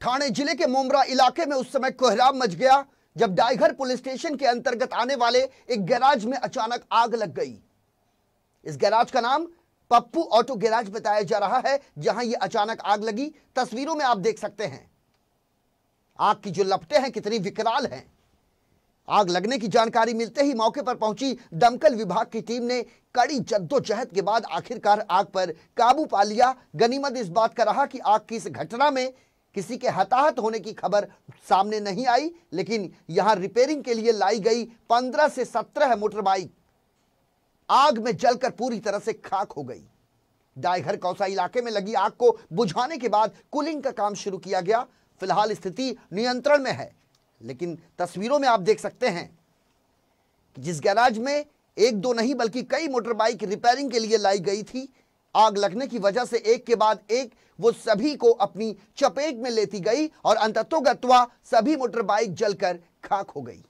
ठाणे जिले के मोमरा इलाके में उस समय कोहराम मच गया जब डायघर पुलिस स्टेशन के अंतर्गत आने वाले एक गैराज में अचानक आग लग गई। इस गैराज का नाम पप्पू ऑटो गैराज बताया जा रहा है, जहां यह अचानक आग लगी। तस्वीरों में आप देख सकते हैं आग की जो लपटें हैं कितनी विकराल हैं। आग लगने की जानकारी मिलते ही मौके पर पहुंची दमकल विभाग की टीम ने कड़ी जद्दोजहद के बाद आखिरकार आग पर काबू पा लिया। गनीमत इस बात का रहा कि आग की इस घटना में किसी के हताहत होने की खबर सामने नहीं आई, लेकिन यहां रिपेयरिंग के लिए लाई गई 15 से 17 मोटर बाइक आग में जलकर पूरी तरह से खाक हो गई। डायघर कौसा इलाके में लगी आग को बुझाने के बाद कूलिंग का काम शुरू किया गया। फिलहाल स्थिति नियंत्रण में है, लेकिन तस्वीरों में आप देख सकते हैं कि जिस गैराज में एक दो नहीं बल्कि कई मोटर बाइक रिपेयरिंग के लिए लाई गई थी, आग लगने की वजह से एक के बाद एक वो सभी को अपनी चपेट में लेती गई और अंततोगत्वा सभी मोटर बाइक जलकर खाक हो गई।